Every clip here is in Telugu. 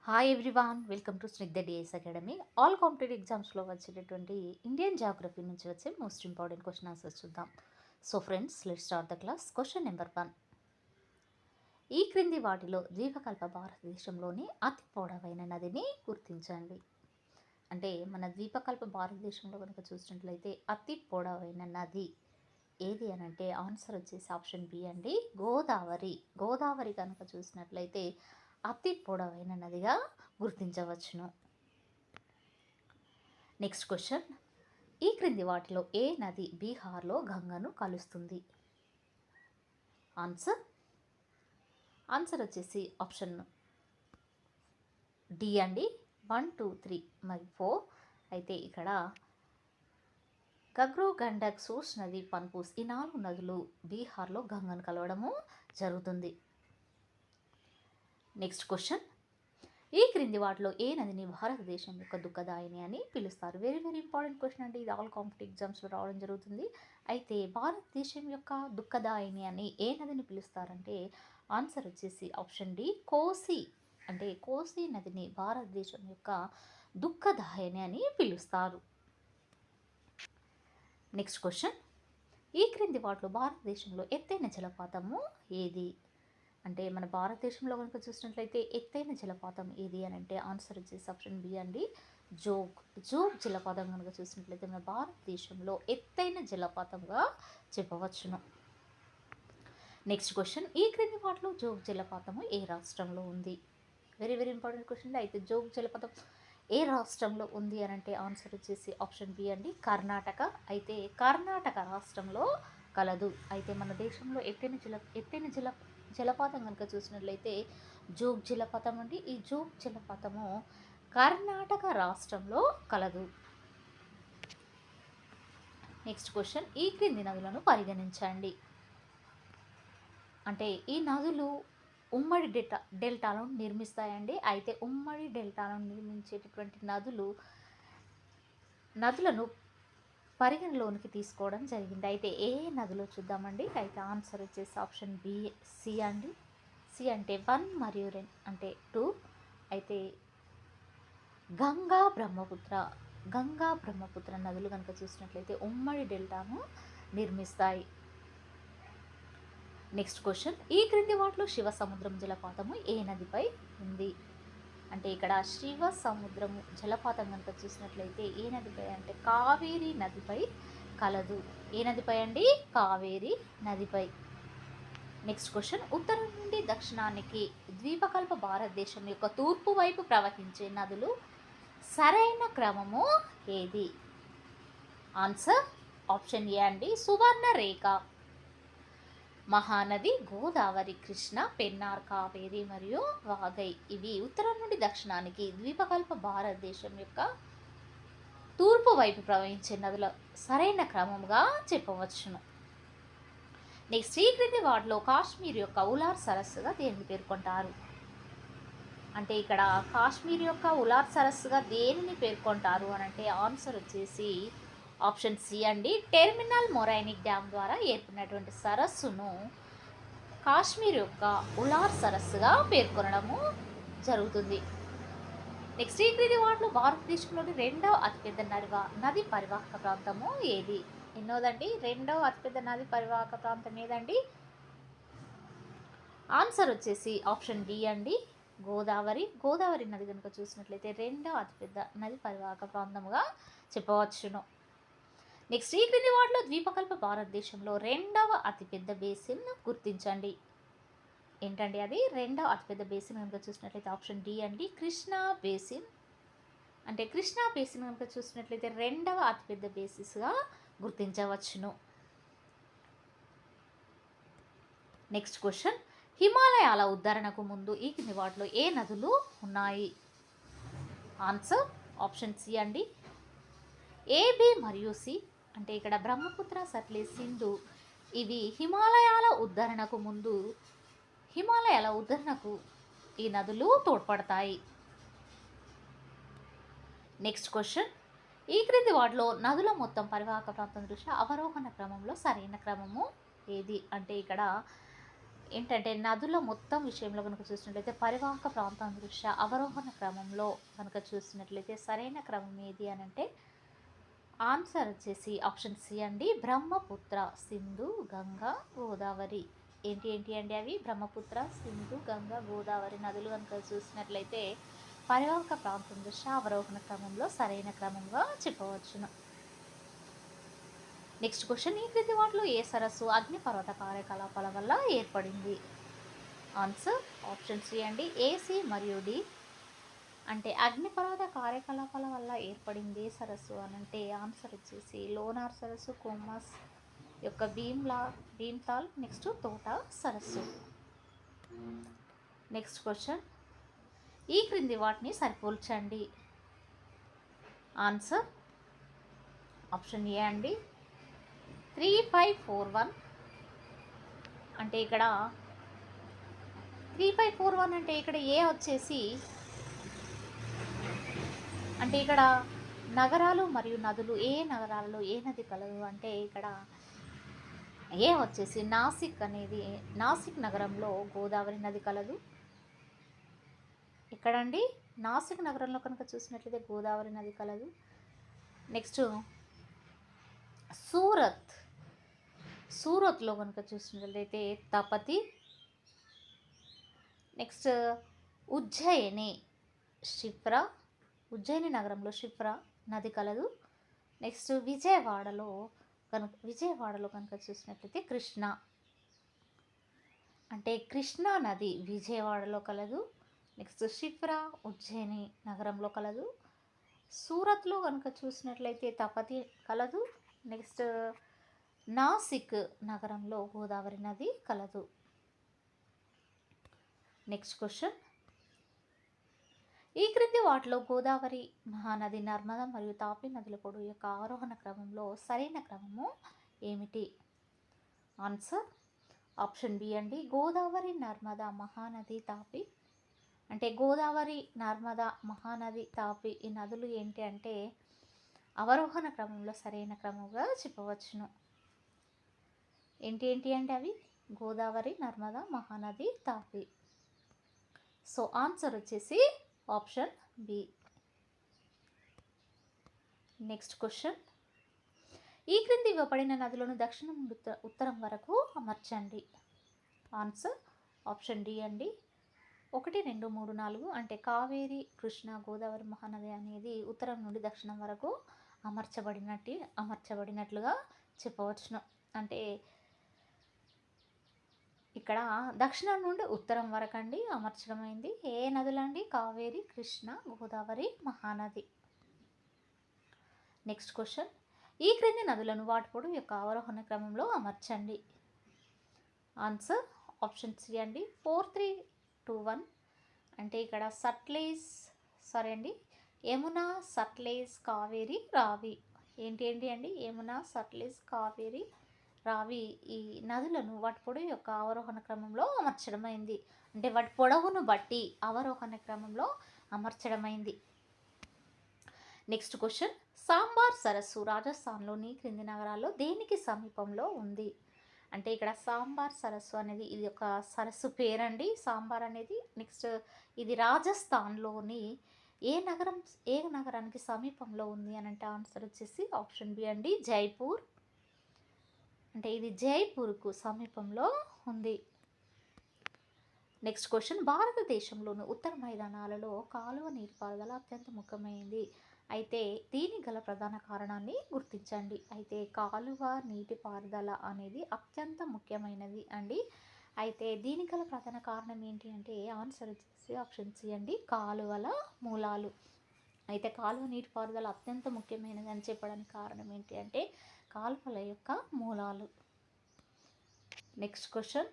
Hi everyone, welcome to Snigdha DS academy. All competitive ఎగ్జామ్స్లో వచ్చేటటువంటి ఇండియన్ జాగ్రఫీ నుంచి వచ్చే మోస్ట్ ఇంపార్టెంట్ క్వశ్చన్ ఆన్సర్స్ చూద్దాం. So friends, let start the class. Question number 1. ఈ క్రింది వాటిలో ద్వీపకల్ప భారతదేశంలోని అతి పొడవైన నదిని గుర్తించండి. అంటే మన ద్వీపకల్ప భారతదేశంలో కనుక చూసినట్లయితే అతి పొడవైన నది ఏది అని అంటే ఆన్సర్ వచ్చేసి ఆప్షన్ బి అండి, గోదావరి. గోదావరి కనుక చూసినట్లయితే అతి పొడవైన నదిగా గుర్తించవచ్చును. నెక్స్ట్ క్వశ్చన్, ఈ క్రింది వాటిలో ఏ నది బీహార్లో గంగను కలుస్తుంది? ఆన్సర్ వచ్చేసి ఆప్షన్ డి అండి, 1, 2, 3 మరియు 4. అయితే ఇక్కడ గగ్రో, గండక్, సోస్ నది, పన్పూస్ ఈ 4 నదులు బీహార్లో గంగను కలవడము జరుగుతుంది. నెక్స్ట్ క్వశ్చన్, ఈ క్రింది వాటిలో ఏ నదిని భారతదేశం యొక్క దుఃఖదాయిని అని పిలుస్తారు? వెరీ వెరీ ఇంపార్టెంట్ క్వశ్చన్ అండి, ఇది ఆల్ కాంపిటేటివ్ ఎగ్జామ్స్లో రావడం జరుగుతుంది. అయితే భారతదేశం యొక్క దుఃఖదాయిని అని ఏ నదిని పిలుస్తారంటే ఆన్సర్ వచ్చేసి ఆప్షన్ డి, కోసి. అంటే కోసి నదిని భారతదేశం యొక్క దుఃఖదాయిని అని పిలుస్తారు. నెక్స్ట్ క్వశ్చన్, ఈ క్రింది వాటిలో భారతదేశంలో ఎత్తైన జలపాతము ఏది? అంటే మన భారతదేశంలో కనుక చూసినట్లయితే ఎత్తైన జలపాతం ఏది అని అంటే ఆన్సర్ వచ్చేసి ఆప్షన్ బి అండి, జోగ్ జలపాతం కనుక చూసినట్లయితే మన భారతదేశంలో ఎత్తైన జలపాతంగా చెప్పవచ్చును. నెక్స్ట్ క్వశ్చన్, ఈ క్రింది వాటిలో జోగ్ జలపాతము ఏ రాష్ట్రంలో ఉంది? Very very important question. అయితే జోగ్ జలపాతం ఏ రాష్ట్రంలో ఉంది అని అంటే ఆన్సర్ వచ్చేసి ఆప్షన్ బి అండి, కర్ణాటక. అయితే కర్ణాటక రాష్ట్రంలో కలదు. అయితే మన దేశంలో ఎత్తైన జలపాతం కనుక చూసినట్లయితే జోగ్ జలపాతం అండి. ఈ జోగ్ జలపాతము కర్ణాటక రాష్ట్రంలో కలదు. నెక్స్ట్ క్వశ్చన్, ఈ క్రింది నదులను పరిగణించండి. అంటే ఈ నదులు ఉమ్మడి డెల్టాలను నిర్మిస్తాయండి. అయితే ఉమ్మడి డెల్టాలను నిర్మించేటటువంటి నదులను పరిగణలోనికి తీసుకోవడం జరిగింది. అయితే ఏ నదులు చూద్దామండి. అయితే ఆన్సర్ వచ్చేసి ఆప్షన్ బి, సి అండి. సి అంటే 1 మరియు 2 అంటే 2. అయితే గంగా బ్రహ్మపుత్ర నదులు కనుక చూసినట్లయితే ఉమ్మడి డెల్టాను నిర్మిస్తాయి. నెక్స్ట్ క్వశ్చన్, ఈ క్రింది వాటిలో శివ సముద్రం జలపాతము ఏ నదిపై ఉంది? అంటే ఇక్కడ శివ సముద్రము జలపాతం కనుక చూసినట్లయితే ఏ నదిపై అంటే కావేరీ నదిపై కలదు. ఏ నదిపై అండి? కావేరీ నదిపై. నెక్స్ట్ క్వశ్చన్, ఉత్తరం నుండి దక్షిణానికి ద్వీపకల్ప భారతదేశం యొక్క తూర్పు వైపు ప్రవహించే నదులు సరైన క్రమము ఏది? ఆన్సర్ ఆప్షన్ ఏ అండి, సువర్ణరేఖ. మహానది, గోదావరి, కృష్ణ, పెన్నార్, కావేరి మరియు వాగై ఇవి ఉత్తరం నుండి దక్షిణానికి ద్వీపకల్ప భారతదేశం యొక్క తూర్పు వైపు ప్రవహించే నదుల సరైన క్రమంగా చెప్పవచ్చును. నెక్స్ట్, ఈ క్రింది వాటిలో కాశ్మీర్ యొక్క ఉలార్ సరస్సుగా దేనిని పేర్కొంటారు? అంటే ఇక్కడ కాశ్మీర్ యొక్క ఉలార్ సరస్సుగా దేనిని పేర్కొంటారు అని అంటే ఆన్సర్ వచ్చేసి ఆప్షన్ సి అండి, టెర్మినల్ మొరైనిక్ డ్యామ్ ద్వారా ఏర్పడినటువంటి సరస్సును కాశ్మీర్ యొక్క ఉలార్ సరస్సుగా పేర్కొనడము జరుగుతుంది. నెక్స్ట్, ఈ క్రింది వాటిలో భారతదేశంలోని 2వ అతిపెద్ద నది పరివాహక ప్రాంతము ఏది? ఎన్నోదండి? 2వ అతిపెద్ద నది పరివాహక ప్రాంతం ఏదండి? ఆన్సర్ వచ్చేసి ఆప్షన్ డి అండి, గోదావరి నది కనుక చూసినట్లయితే 2వ అతిపెద్ద నది పరివాహక ప్రాంతముగా చెప్పవచ్చును. నెక్స్ట్, ఈ క్రింది వాటిలో ద్వీపకల్ప భారతదేశంలో 2వ అతిపెద్ద బేసిన్ గుర్తించండి. ఏంటండి అది? 2వ అతిపెద్ద బేసిన్ కనుక చూసినట్లయితే ఆప్షన్ డి అండి, కృష్ణా బేసిన్. అంటే కృష్ణా బేసిన్ కనుక చూసినట్లయితే 2వ అతిపెద్ద బేసిస్గా గుర్తించవచ్చును. నెక్స్ట్ క్వశ్చన్, హిమాలయాల ఉద్ధరణకు ముందు ఈ కింది వాటిలో ఏ నదులు ఉన్నాయి? ఆన్సర్ ఆప్షన్ సి అండి, ఏ, బి మరియు సి. అంటే ఇక్కడ బ్రహ్మపుత్ర, సట్లెజ్, సింధు ఇవి హిమాలయాల ఉద్ధరణకు ఈ నదులు తోడ్పడతాయి. నెక్స్ట్ క్వశ్చన్, ఈ క్రింది వాటిలో నదుల మొత్తం పరివాహక ప్రాంతం దృష్ట్యా అవరోహణ క్రమంలో సరైన క్రమము ఏది? అంటే ఇక్కడ ఏంటంటే నదుల మొత్తం విషయంలో కనుక చూసినట్లయితే పరివాహక ప్రాంతం దృష్ట్యా అవరోహణ క్రమంలో కనుక చూసినట్లయితే సరైన క్రమం ఏది అని అంటే ఆన్సర్ వచ్చేసి ఆప్షన్ సి అండి, బ్రహ్మపుత్ర, సింధు, గంగా, గోదావరి. ఏంటి ఏంటి అండి అవి? బ్రహ్మపుత్ర, సింధు, గంగా, గోదావరి నదులు కనుక చూసినట్లయితే పరివాహక ప్రాంతం దృష్ట్యా అవరోహణ క్రమంలో సరైన క్రమంగా చెప్పవచ్చును. నెక్స్ట్ క్వశ్చన్, ఈ క్రింది వాటిలో ఏ సరస్సు అగ్నిపర్వత కార్యకలాపాల వల్ల ఏర్పడింది? ఆన్సర్ ఆప్షన్ సి అండి, ఏసి మరియు డి. అంటే అగ్నిపర్వత కార్యకలాపాల వల్ల ఏర్పడింది ఏ సరస్సు అని అంటే ఆన్సర్ వచ్చేసి లోనార్ సరస్సు, కోమస్ యొక్క భీమ్తాల్, నెక్స్ట్ తోట సరస్సు. నెక్స్ట్ క్వశ్చన్, ఈ క్రింది వాటిని సరిపోల్చండి. ఆన్సర్ ఆప్షన్ ఏ అండి, 3541. అంటే ఇక్కడ 3541 అంటే ఇక్కడ ఏ వచ్చేసి అంటే ఇక్కడ నగరాలు మరియు నదులు ఏ నగరాలలో ఏ నది కలదు అంటే ఇక్కడ ఏ వచ్చేసి నాసిక్ నగరంలో గోదావరి నది కలదు. ఎక్కడండి? నాసిక్ నగరంలో కనుక చూసినట్లయితే గోదావరి నది కలదు. నెక్స్ట్ సూరత్లో కనుక చూసినట్లయితే తపతి. నెక్స్ట్ ఉజ్జయిని నగరంలో షిప్రా నది కలదు. నెక్స్ట్ విజయవాడలో కనుక చూసినట్లయితే కృష్ణా నది విజయవాడలో కలదు. నెక్స్ట్ షిప్రా ఉజ్జయిని నగరంలో కలదు. సూరత్లో కనుక చూసినట్లయితే తపతి కలదు. నెక్స్ట్ నాసిక్ నగరంలో గోదావరి నది కలదు. నెక్స్ట్ క్వశ్చన్, ఈ క్రింది వాటిలో గోదావరి, మహానది, నర్మదా మరియు తాపీ నదుల పొడవు యొక్క ఆరోహణ క్రమంలో సరైన క్రమము ఏమిటి? ఆన్సర్ ఆప్షన్ బి అండి, గోదావరి, నర్మదా, మహానది, తాపీ. అంటే గోదావరి, నర్మదా, మహానది, తాపీ ఈ నదులు ఏంటి అంటే అవరోహణ క్రమంలో సరైన క్రమంగా చెప్పవచ్చును. ఏంటి అంటే అవి గోదావరి, నర్మదా, మహానది, తాపీ. సో ఆన్సర్ వచ్చేసి ఆప్షన్ బి. నెక్స్ట్ క్వశ్చన్, ఈ క్రింది ఇవ్వబడిన నదులను దక్షిణం నుండి ఉత్తరం వరకు అమర్చండి. ఆన్సర్ ఆప్షన్ డి అండి, 1, 2, 3, 4. అంటే కావేరి, కృష్ణ, గోదావరి, మహానది అనేది ఉత్తరం నుండి దక్షిణం వరకు అమర్చబడినట్లుగా చెప్పవచ్చును. అంటే ఇక్కడ దక్షిణం నుండి ఉత్తరం వరకు అండి అమర్చడమైంది. ఏ నదులండి? కావేరి, కృష్ణ, గోదావరి, మహానది. నెక్స్ట్ క్వశ్చన్, ఈ క్రింది నదులను వాటి పొడవు యొక్క అవరోహణ క్రమంలో అమర్చండి. ఆన్సర్ ఆప్షన్ సి అండి, 4, 3, 2, 1. అంటే ఇక్కడ యమున, సట్లెజ్, కావేరి, రావి. ఏంటి అండి? యమున, సట్లెజ్, కావేరి, రావి ఈ నదులను వాటి పొడవు యొక్క అవరోహణ క్రమంలో అమర్చడమైంది. అంటే వాటి పొడవును బట్టి అవరోహణ క్రమంలో అమర్చడమైంది. నెక్స్ట్ క్వశ్చన్, సాంబార్ సరస్సు రాజస్థాన్లోని క్రింది నగరాల్లో దేనికి సమీపంలో ఉంది? అంటే ఇక్కడ సాంబార్ సరస్సు అనేది ఇది ఒక సరస్సు పేరండి, సాంబార్ అనేది. నెక్స్ట్ ఇది రాజస్థాన్లోని ఏ నగరానికి సమీపంలో ఉంది అని అంటే ఆన్సర్ వచ్చేసి ఆప్షన్ బి అండి, జైపూర్. అంటే ఇది జైపూర్కు సమీపంలో ఉంది. నెక్స్ట్ క్వశ్చన్, భారతదేశంలోని ఉత్తర మైదానాలలో కాలువ నీటిపారుదల అత్యంత ముఖ్యమైనది. అయితే దీనికి గల ప్రధాన కారణాన్ని గుర్తించండి. అయితే కాలువ నీటిపారుదల అనేది అత్యంత ముఖ్యమైనది అండి. అయితే దీనికి గల ప్రధాన కారణం ఏంటి అంటే ఆన్సర్ వచ్చేసి ఆప్షన్ సి అండి, కాలువల మూలాలు. అయితే కాలువ నీటిపారుదల అత్యంత ముఖ్యమైనది అని చెప్పడానికి కారణం ఏంటి అంటే కాలువల యొక్క మూలాలు. నెక్స్ట్ క్వశ్చన్,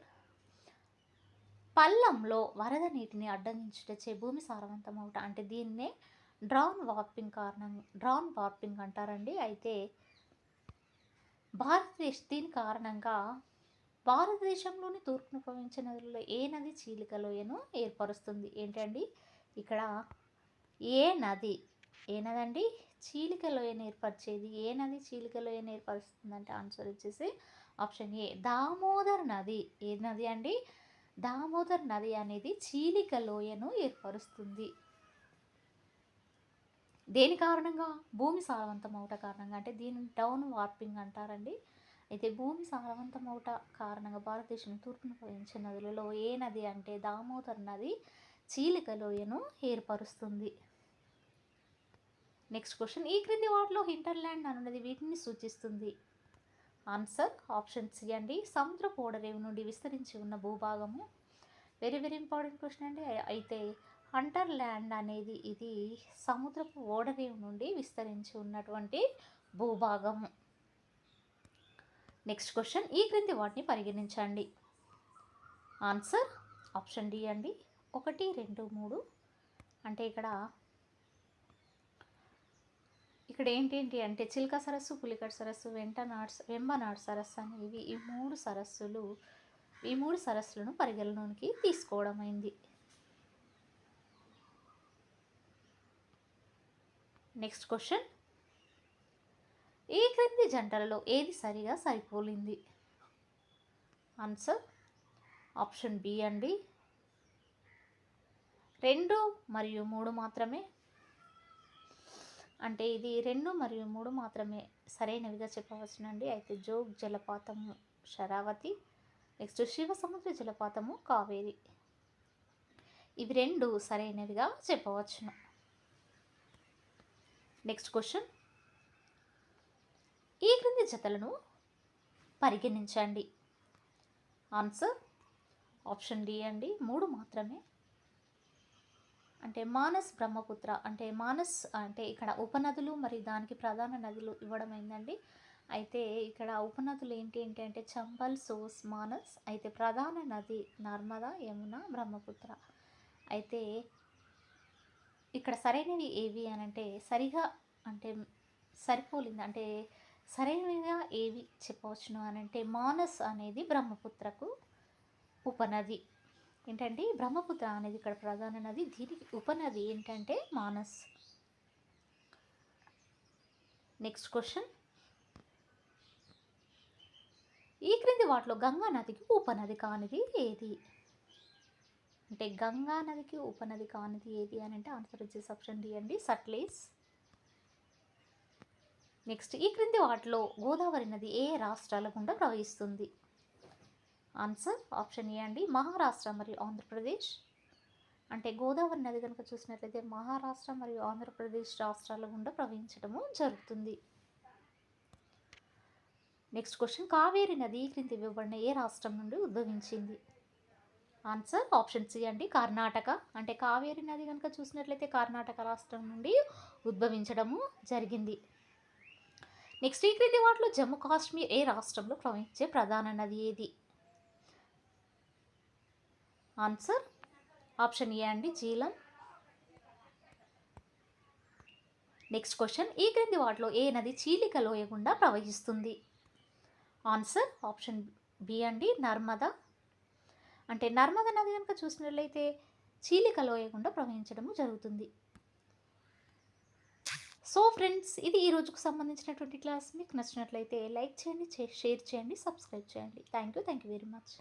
పల్లంలో వరద నీటిని అడ్డగించుటచే భూమి సారవంతం అవుట. అంటే దీన్నే డ్రాన్ వార్పింగ్ అంటారండి. అయితే దీని కారణంగా భారతదేశంలోని తూర్పును ప్రవహించే నదులలో ఏ నది చీలిక లోయను ఏర్పరుస్తుంది? ఏంటండి ఇక్కడ ఏ నది అండి చీలిక లోయను ఏర్పరిచేది? ఏ నది చీలిక లోయను ఏర్పరుస్తుంది అంటే ఆన్సర్ వచ్చేసి ఆప్షన్ ఏ, దామోదర్ నది. ఏ నది అండి? దామోదర్ నది అనేది చీలిక లోయను ఏర్పరుస్తుంది. దేని కారణంగా? భూమి సారవంతం అవట కారణంగా, అంటే దీనిని డౌన్ వార్పింగ్ అంటారండి. అయితే భూమి సారవంతం అవట కారణంగా భారతదేశం తూర్పున ప్రవహించే నదులలో ఏ నది అంటే దామోదర్ నది చీలిక లోయను ఏర్పరుస్తుంది. నెక్స్ట్ క్వశ్చన్, ఈ క్రింది వాటిలో హింటర్లాండ్ అనున్నది వీటిని సూచిస్తుంది. ఆన్సర్ ఆప్షన్ సి అండి, సముద్రపు ఓడరేవు నుండి విస్తరించి ఉన్న భూభాగము. వెరీ వెరీ ఇంపార్టెంట్ క్వశ్చన్ అండి. అయితే హంటర్లాండ్ అనేది ఇది సముద్రపు ఓడరేవు నుండి విస్తరించి ఉన్నటువంటి భూభాగము. నెక్స్ట్ క్వశ్చన్, ఈ క్రింది వాటిని పరిగణించండి. ఆన్సర్ ఆప్షన్ డి అండి, 1, 2, 3. అంటే ఇక్కడ ఏంటి అంటే చిల్క సరస్సు, పులికట్ సరస్సు, వెంబనాడ్ సరస్సు అనేవి ఈ మూడు సరస్సులను పరిగణలోనికి తీసుకోవడం అయింది. నెక్స్ట్ క్వశ్చన్, ఈ క్రింది జంటలలో ఏది సరిగా సరిపోలింది? ఆన్సర్ ఆప్షన్ బి అండి, 2 మరియు 3 మాత్రమే. అంటే ఇది 2 మరియు 3 మాత్రమే సరైనవిగా చెప్పవచ్చునండి. అయితే జోగ్ జలపాతము శరావతి, నెక్స్ట్ శివ సముద్ర జలపాతము కావేరి, ఇవి 2 సరైనవిగా చెప్పవచ్చును. నెక్స్ట్ క్వశ్చన్, ఈ క్రింది జతలను పరిగణించండి. ఆన్సర్ ఆప్షన్ డి అండి, 3 మాత్రమే. అంటే మానస్ బ్రహ్మపుత్ర, అంటే మానస్ అంటే ఇక్కడ ఉపనదులు మరియు దానికి ప్రధాన నదులు ఇవ్వడం అయిందండి. అయితే ఇక్కడ ఉపనదులు ఏంటి అంటే చంబల్, సోస్, మానస్. అయితే ప్రధాన నది నర్మదా, యమున, బ్రహ్మపుత్ర. అయితే ఇక్కడ సరైనవి ఏవి అని అంటే సరిపోలింది, అంటే సరైనవిగా ఏవి చెప్పవచ్చును అని అంటే మానస్ అనేది బ్రహ్మపుత్రకు ఉపనది. ఏంటంటే బ్రహ్మపుత్ర అనేది ఇక్కడ ప్రధాన నది, దీనికి ఉపనది ఏంటంటే మానస్. నెక్స్ట్ క్వశ్చన్, ఈ క్రింది వాటిలో గంగా నదికి ఉపనది కానిది ఏది? అంటే గంగా నదికి ఉపనది కానిది ఏది అని అంటే ఆన్సర్ వచ్చేసి ఆప్షన్ డి అండి, సట్లెజ్. నెక్స్ట్, ఈ క్రింది వాటిలో గోదావరి నది ఏ రాష్ట్రాల గుండా ప్రవహిస్తుంది? ఆన్సర్ ఆప్షన్ ఏ అండి, మహారాష్ట్ర మరియు ఆంధ్రప్రదేశ్. అంటే గోదావరి నది కనుక చూసినట్లయితే మహారాష్ట్ర మరియు ఆంధ్రప్రదేశ్ రాష్ట్రాల గుండా ప్రవహించడము జరుగుతుంది. నెక్స్ట్ క్వశ్చన్, కావేరి నది ఈ క్రింది ఇవ్వబడిన ఏ రాష్ట్రం నుండి ఉద్భవించింది? ఆన్సర్ ఆప్షన్ సి అండి, కర్ణాటక. అంటే కావేరి నది కనుక చూసినట్లయితే కర్ణాటక రాష్ట్రం నుండి ఉద్భవించడము జరిగింది. నెక్స్ట్, ఈ క్రింది వాటిలో జమ్మూ కాశ్మీర్ ఏ రాష్ట్రంలో ప్రవహించే ప్రధాన నది ఏది? ఆన్సర్ ఆప్షన్ ఏ అండి, జీలం. నెక్స్ట్ క్వశ్చన్, ఈ క్రింది వాటిలో ఏ నది చీలిక లోయ గుండా ప్రవహిస్తుంది? ఆన్సర్ ఆప్షన్ బి అండి, నర్మదా. అంటే నర్మదా నది కనుక చూసినట్లయితే చీలిక లోయ గుండా ప్రవహించడము జరుగుతుంది. సో ఫ్రెండ్స్, ఇది ఈ రోజుకు సంబంధించినటువంటి క్లాస్. మీకు నచ్చినట్లయితే లైక్ చేయండి, షేర్ చేయండి, సబ్స్క్రైబ్ చేయండి. Thank you very much.